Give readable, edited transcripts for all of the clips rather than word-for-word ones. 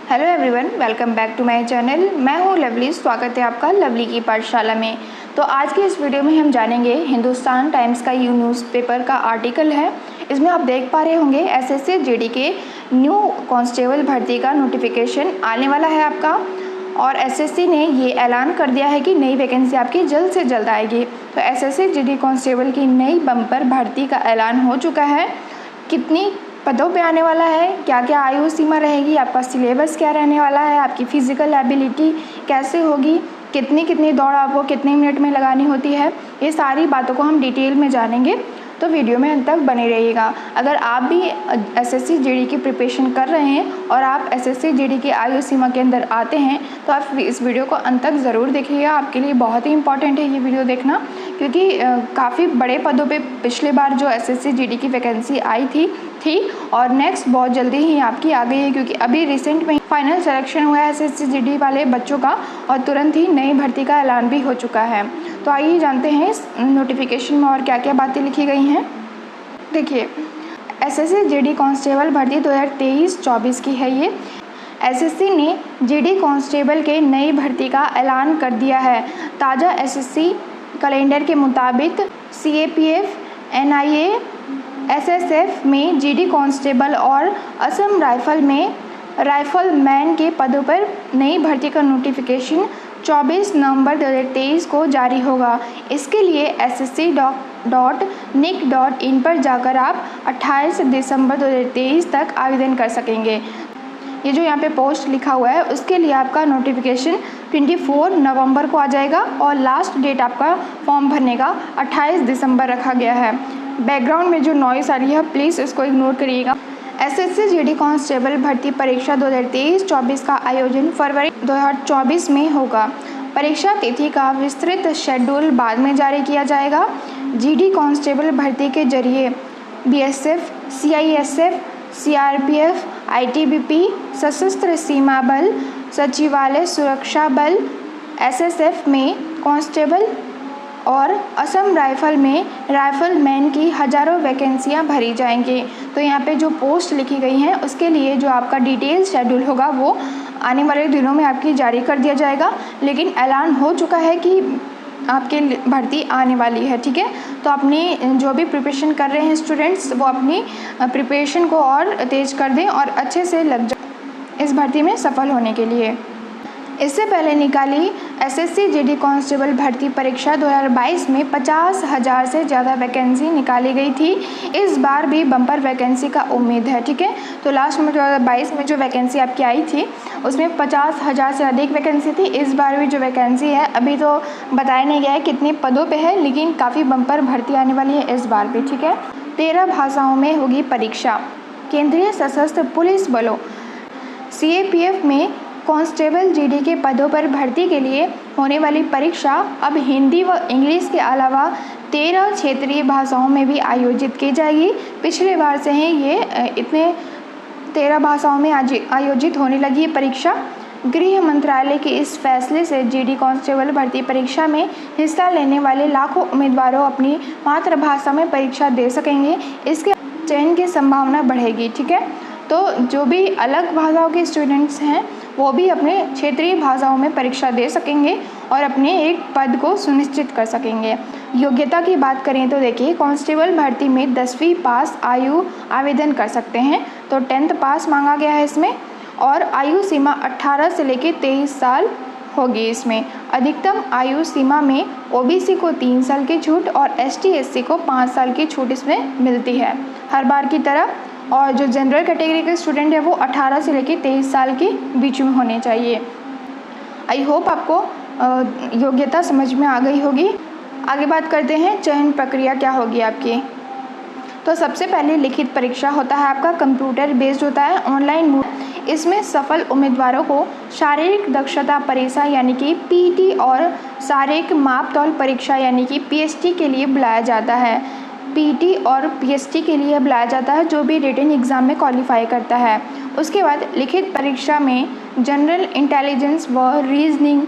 Hello everyone, welcome back to my channel. मैं हूँ lovely. स्वागत है आपका लवली की पाठशाला में। तो आज की इस वीडियो में हम जानेंगे हिंदुस्तान टाइम्स का यू न्यूज़पेपर का आर्टिकल है। इसमें आप देख पा रहे होंगे एसएससी जीडी के न्यू कांस्टेबल भर्ती का नोटिफिकेशन आने वाला है आपका, और एसएससी ने ये ऐलान कर दिया है कि नई वैकेंसी आपकी जल्द से जल्द आएगी। तो एसएससी जीडी कांस्टेबल की नई बम्पर भर्ती का ऐलान हो चुका है। कितनी पदों पे आने वाला है, क्या क्या आयु सीमा रहेगी, आपका सिलेबस क्या रहने वाला है, आपकी फिजिकल एबिलिटी कैसे होगी, कितनी दौड़ आपको कितने मिनट में लगानी होती है, ये सारी बातों को हम डिटेल में जानेंगे। तो वीडियो में अंत तक बने रहिएगा। अगर आप भी एसएससी जीडी की प्रिपरेशन कर रहे हैं और आप एसएससी जीडी की आयु सीमा के अंदर आते हैं तो आप इस वीडियो को अंत तक ज़रूर देखिएगा। आपके लिए बहुत ही इंपॉर्टेंट है ये वीडियो देखना, क्योंकि काफ़ी बड़े पदों पे पिछले बार जो एसएससी जीडी की वैकेंसी आई थी और नेक्स्ट बहुत जल्दी ही आपकी आ गई है, क्योंकि अभी रिसेंट में फाइनल सिलेक्शन हुआ है एसएससी जीडी वाले बच्चों का और तुरंत ही नई भर्ती का ऐलान भी हो चुका है। तो आइए जानते हैं इस नोटिफिकेशन में और क्या क्या बातें लिखी गई हैं। देखिए, एसएससी जीडी कांस्टेबल भर्ती 2023-24 की है ये। एसएससी ने जीडी कांस्टेबल के नई भर्ती का ऐलान कर दिया है। ताज़ा एसएससी कैलेंडर के मुताबिक सीएपीएफ, एनआईए, एसएसएफ में जीडी कांस्टेबल और असम राइफल में राइफलमैन के पदों पर नई भर्ती का नोटिफिकेशन 24 नवंबर 2023 को जारी होगा। इसके लिए ssc.nic.in पर जाकर आप 28 दिसंबर 2023 तक आवेदन कर सकेंगे। ये जो यहाँ पे पोस्ट लिखा हुआ है उसके लिए आपका नोटिफिकेशन 24 नवंबर को आ जाएगा और लास्ट डेट आपका फॉर्म भरने का 28 दिसंबर रखा गया है। बैकग्राउंड में जो नॉइस आ रही है प्लीज़ इसको इग्नोर करिएगा। एसएससी जीडी कांस्टेबल भर्ती परीक्षा 2023-24 का आयोजन फरवरी 2024 में होगा। परीक्षा तिथि का विस्तृत शेड्यूल बाद में जारी किया जाएगा। जीडी कांस्टेबल भर्ती के जरिए बीएसएफ, सीआईएसएफ, सीआरपीएफ, आईटीबीपी, सशस्त्र सीमा बल, सचिवालय सुरक्षा बल, एसएसएफ में कांस्टेबल और असम राइफल में राइफलमैन की हज़ारों वैकेंसियां भरी जाएंगी। तो यहाँ पे जो पोस्ट लिखी गई हैं उसके लिए जो आपका डिटेल शेड्यूल होगा वो आने वाले दिनों में आपकी जारी कर दिया जाएगा, लेकिन ऐलान हो चुका है कि आपकी भर्ती आने वाली है। ठीक है, तो अपनी जो भी प्रिपरेशन कर रहे हैं स्टूडेंट्स वो अपनी प्रिपरेशन को और तेज़ कर दें और अच्छे से लग जाए इस भर्ती में सफल होने के लिए। इससे पहले निकाली एसएससी जीडी कांस्टेबल भर्ती परीक्षा 2022 में 50,000 से ज़्यादा वैकेंसी निकाली गई थी। इस बार भी बम्पर वैकेंसी का उम्मीद है। ठीक है, तो लास्ट में 2022 में जो वैकेंसी आपकी आई थी उसमें 50,000 से अधिक वैकेंसी थी। इस बार भी जो वैकेंसी है अभी तो बताया नहीं गया है कितने पदों पे है, लेकिन काफ़ी बम्पर भर्ती आने वाली है इस बार भी। ठीक है, 13 भाषाओं में होगी परीक्षा। केंद्रीय सशस्त्र पुलिस बलों सीएपीएफ में कांस्टेबल जीडी के पदों पर भर्ती के लिए होने वाली परीक्षा अब हिंदी व इंग्लिश के अलावा 13 क्षेत्रीय भाषाओं में भी आयोजित की जाएगी। पिछले बार से ही ये इतने 13 भाषाओं में आयोजित होने लगी है परीक्षा। गृह मंत्रालय के इस फैसले से जीडी कांस्टेबल भर्ती परीक्षा में हिस्सा लेने वाले लाखों उम्मीदवारों अपनी मातृभाषा में परीक्षा दे सकेंगे। इसके चयन की संभावना बढ़ेगी। ठीक है, तो जो भी अलग भाषाओं के स्टूडेंट्स हैं वो भी अपने क्षेत्रीय भाषाओं में परीक्षा दे सकेंगे और अपने एक पद को सुनिश्चित कर सकेंगे। योग्यता की बात करें तो देखिए, कांस्टेबल भर्ती में 10वीं पास आयु आवेदन कर सकते हैं, तो 10th पास मांगा गया है इसमें, और आयु सीमा 18 से लेकर 23 साल होगी। इसमें अधिकतम आयु सीमा में ओबीसी को 3 साल की छूट और एसटी एससी को 5 साल की छूट इसमें मिलती है हर बार की तरह। और जो जनरल कैटेगरी के स्टूडेंट है वो 18 से लेकर 23 साल के बीच में होने चाहिए। आई होप आपको योग्यता समझ में आ गई होगी। आगे बात करते हैं चयन प्रक्रिया क्या होगी आपकी। तो सबसे पहले लिखित परीक्षा होता है आपका, कंप्यूटर बेस्ड होता है, ऑनलाइन मोड। इसमें सफल उम्मीदवारों को शारीरिक दक्षता परीक्षा यानी कि पीटी और शारीरिक मापतौल परीक्षा यानी कि पीएसटी के लिए बुलाया जाता है। पीटी और पीएसटी के लिए बुलाया जाता है जो भी रिटन एग्ज़ाम में क्वालिफाई करता है। उसके बाद लिखित परीक्षा में जनरल इंटेलिजेंस व रीजनिंग,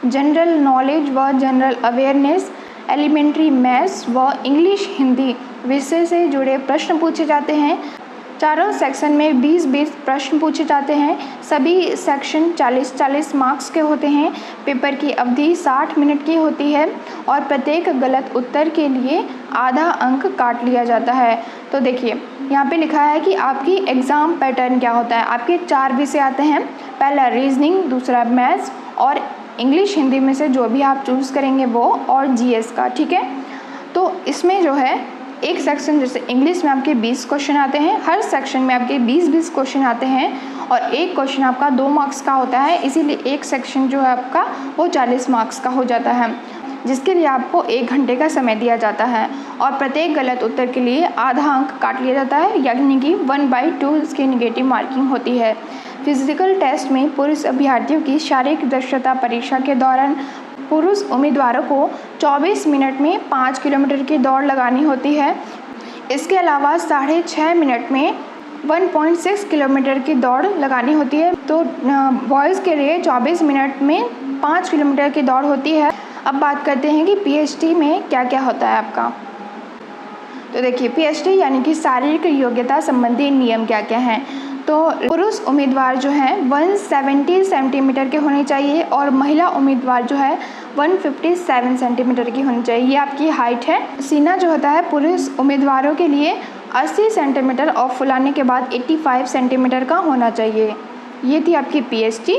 जनरल नॉलेज व जनरल अवेयरनेस, एलिमेंट्री मैथ्स व इंग्लिश हिंदी विषय से जुड़े प्रश्न पूछे जाते हैं। चारों सेक्शन में 20-20 प्रश्न पूछे जाते हैं। सभी सेक्शन 40-40 मार्क्स के होते हैं। पेपर की अवधि 60 मिनट की होती है और प्रत्येक गलत उत्तर के लिए आधा अंक काट लिया जाता है। तो देखिए यहाँ पे लिखा है कि आपकी एग्ज़ाम पैटर्न क्या होता है। आपके 4 विषय आते हैं, पहला रीजनिंग, दूसरा मैथ्स और इंग्लिश हिंदी में से जो भी आप चूज़ करेंगे वो, और जीएस का, ठीक है। तो इसमें जो है एक सेक्शन जैसे इंग्लिश में आपके 20 क्वेश्चन आते हैं, हर सेक्शन में आपके 20-20 क्वेश्चन आते हैं और एक क्वेश्चन आपका 2 मार्क्स का होता है, इसीलिए एक सेक्शन जो है आपका वो 40 मार्क्स का हो जाता है, जिसके लिए आपको 1 घंटे का समय दिया जाता है और प्रत्येक गलत उत्तर के लिए आधा अंक काट लिया जाता है, यानी कि 1/2 इसकी नेगेटिव मार्किंग होती है। फिजिकल टेस्ट में पुरुष अभ्यर्थियों की शारीरिक दक्षता परीक्षा के दौरान पुरुष उम्मीदवारों को 24 मिनट में 5 किलोमीटर की दौड़ लगानी होती है। इसके अलावा 6.5 मिनट में 1.6 किलोमीटर की दौड़ लगानी होती है। तो बॉयज़ के लिए 24 मिनट में 5 किलोमीटर की दौड़ होती है। अब बात करते हैं कि पीएचडी में क्या क्या होता है आपका। तो देखिए पीएचडी यानी कि शारीरिक योग्यता संबंधी नियम क्या क्या हैं। तो पुरुष उम्मीदवार जो हैं 170 सेंटीमीटर के होने चाहिए और महिला उम्मीदवार जो है 157 सेंटीमीटर की होनी चाहिए, ये आपकी हाइट है। सीना जो होता है पुरुष उम्मीदवारों के लिए 80 सेंटीमीटर और फुलाने के बाद 85 सेंटीमीटर का होना चाहिए। ये थी आपकी पीएचडी।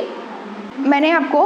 मैंने आपको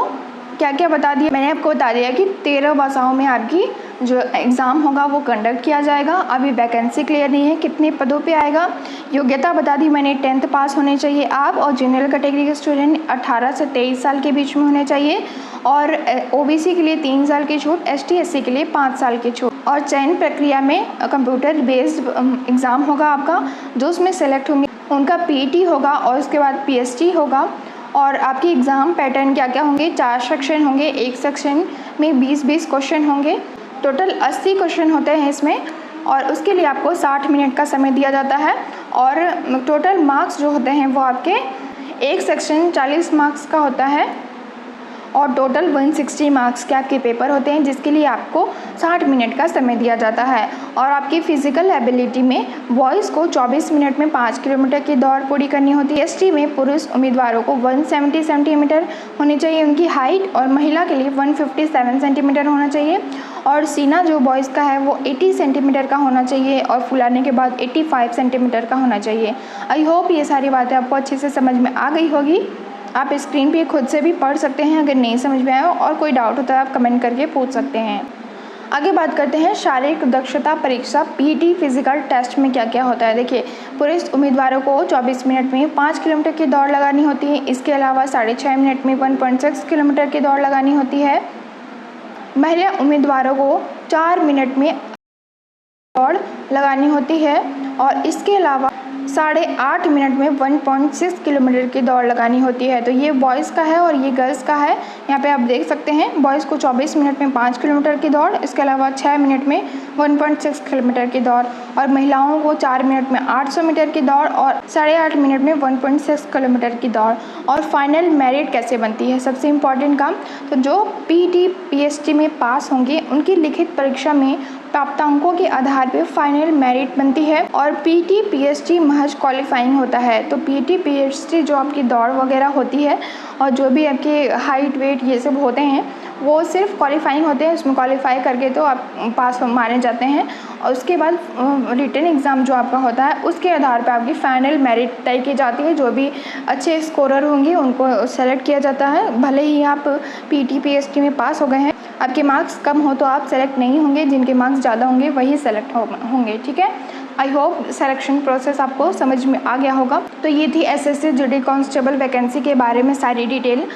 क्या क्या बता दिया, मैंने आपको बता दिया कि 13 भाषाओं में आपकी जो एग्ज़ाम होगा वो कंडक्ट किया जाएगा। अभी वैकेंसी क्लियर नहीं है, कितने पदों पे आएगा। योग्यता बता दी मैंने, 10th पास होने चाहिए आप, और जनरल कैटेगरी के स्टूडेंट 18 से 23 साल के बीच में होने चाहिए, और ओबीसी के लिए 3 साल की छूट, एसटी एससी के लिए 5 साल की छूट। और चयन प्रक्रिया में कंप्यूटर बेस्ड एग्ज़ाम होगा आपका, जो उसमें सेलेक्ट होंगे उनका पीईटी होगा और उसके बाद पीएचडी होगा। और आपकी एग्ज़ाम पैटर्न क्या क्या होंगे, 4 सेक्शन होंगे, एक सेक्शन में 20-20 क्वेश्चन होंगे, टोटल 80 क्वेश्चन होते हैं इसमें, और उसके लिए आपको 60 मिनट का समय दिया जाता है। और टोटल मार्क्स जो होते हैं वो आपके एक सेक्शन 40 मार्क्स का होता है और टोटल 160 मार्क्स के आपके पेपर होते हैं, जिसके लिए आपको 60 मिनट का समय दिया जाता है। और आपकी फ़िज़िकल एबिलिटी में बॉयज़ को 24 मिनट में 5 किलोमीटर की दौड़ पूरी करनी होती है। एसटी में पुरुष उम्मीदवारों को 170 सेंटीमीटर होनी चाहिए उनकी हाइट, और महिला के लिए 157 सेंटीमीटर होना चाहिए। और सीना जो बॉयज़ का है वो 80 सेंटीमीटर का होना चाहिए और फुलाने के बाद 85 सेंटीमीटर का होना चाहिए। आई होप ये सारी बातें आपको अच्छे से समझ में आ गई होगी। आप स्क्रीन पे खुद से भी पढ़ सकते हैं अगर नहीं समझ में आया, और कोई डाउट होता है आप कमेंट करके पूछ सकते हैं। आगे बात करते हैं शारीरिक दक्षता परीक्षा पीटी फिजिकल टेस्ट में क्या क्या होता है। देखिए पुरुष उम्मीदवारों को 24 मिनट में 5 किलोमीटर की दौड़ लगानी होती है। इसके अलावा 6.5 मिनट में 1.6 किलोमीटर की दौड़ लगानी होती है। महिला उम्मीदवारों को 4 मिनट में दौड़ लगानी होती है और इसके अलावा 8.5 मिनट में 1.6 किलोमीटर की दौड़ लगानी होती है। तो ये बॉयज़ का है और ये गर्ल्स का है। यहाँ पे आप देख सकते हैं बॉयज़ को 24 मिनट में 5 किलोमीटर की दौड़, इसके अलावा 6 मिनट में 1.6 किलोमीटर की दौड़, और महिलाओं को 4 मिनट में 800 मीटर की दौड़ और 8.5 मिनट में 1.6 किलोमीटर की दौड़। और फाइनल मेरिट कैसे बनती है, सबसे इम्पॉर्टेंट काम, तो जो पीटी पीएचडी में पास होंगे उनकी लिखित परीक्षा में प्राप्त अंकों के आधार पर फाइनल मेरिट बनती है। और पीटी पीएचडी महज क्वालिफाइंग होता है। तो पीटी पीएचडी जो आपकी दौड़ वगैरह होती है और जो भी आपके हाइट वेट ये सब होते हैं वो सिर्फ क्वालिफाइंग होते हैं, उसमें क्वालिफाई करके तो आप पास माने जाते हैं। और उसके बाद रिटन एग्ज़ाम जो आपका होता है उसके आधार पर आपकी फाइनल मेरिट तय की जाती है। जो भी अच्छे स्कोरर होंगे उनको सेलेक्ट किया जाता है। भले ही आप पीटी पीएचडी में पास हो गए हैं, आपके मार्क्स कम हो तो आप सेलेक्ट नहीं होंगे, जिनके मार्क्स ज़्यादा होंगे वही सेलेक्ट होंगे, ठीक है। आई होप सिलेक्शन प्रोसेस आपको समझ में आ गया होगा। तो ये थी एसएससी जीडी कांस्टेबल वैकेंसी के बारे में सारी डिटेल।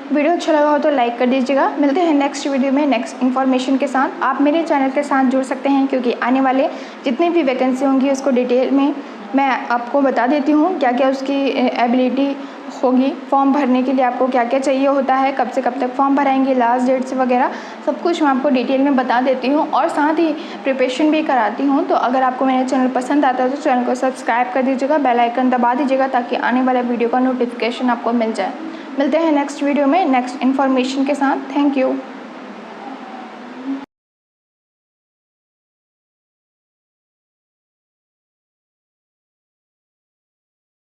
वीडियो अच्छा लगा हो तो लाइक कर दीजिएगा। मिलते हैं नेक्स्ट वीडियो में नेक्स्ट इन्फॉर्मेशन के साथ। आप मेरे चैनल के साथ जुड़ सकते हैं क्योंकि आने वाले जितनी भी वैकेंसी होंगी उसको डिटेल में मैं आपको बता देती हूँ, क्या क्या उसकी एबिलिटी होगी। फॉर्म भरने के लिए आपको क्या क्या चाहिए होता है, कब से कब तक फॉर्म भराएंगे, लास्ट डेट्स वगैरह सब कुछ मैं आपको डिटेल में बता देती हूँ और साथ ही प्रिपरेशन भी कराती हूँ। तो अगर आपको मेरा चैनल पसंद आता है तो चैनल को सब्सक्राइब कर दीजिएगा, बेल आइकन दबा दीजिएगा ताकि आने वाले वीडियो का नोटिफिकेशन आपको मिल जाए। मिलते हैं नेक्स्ट वीडियो में नेक्स्ट इन्फॉर्मेशन के साथ। Thank you.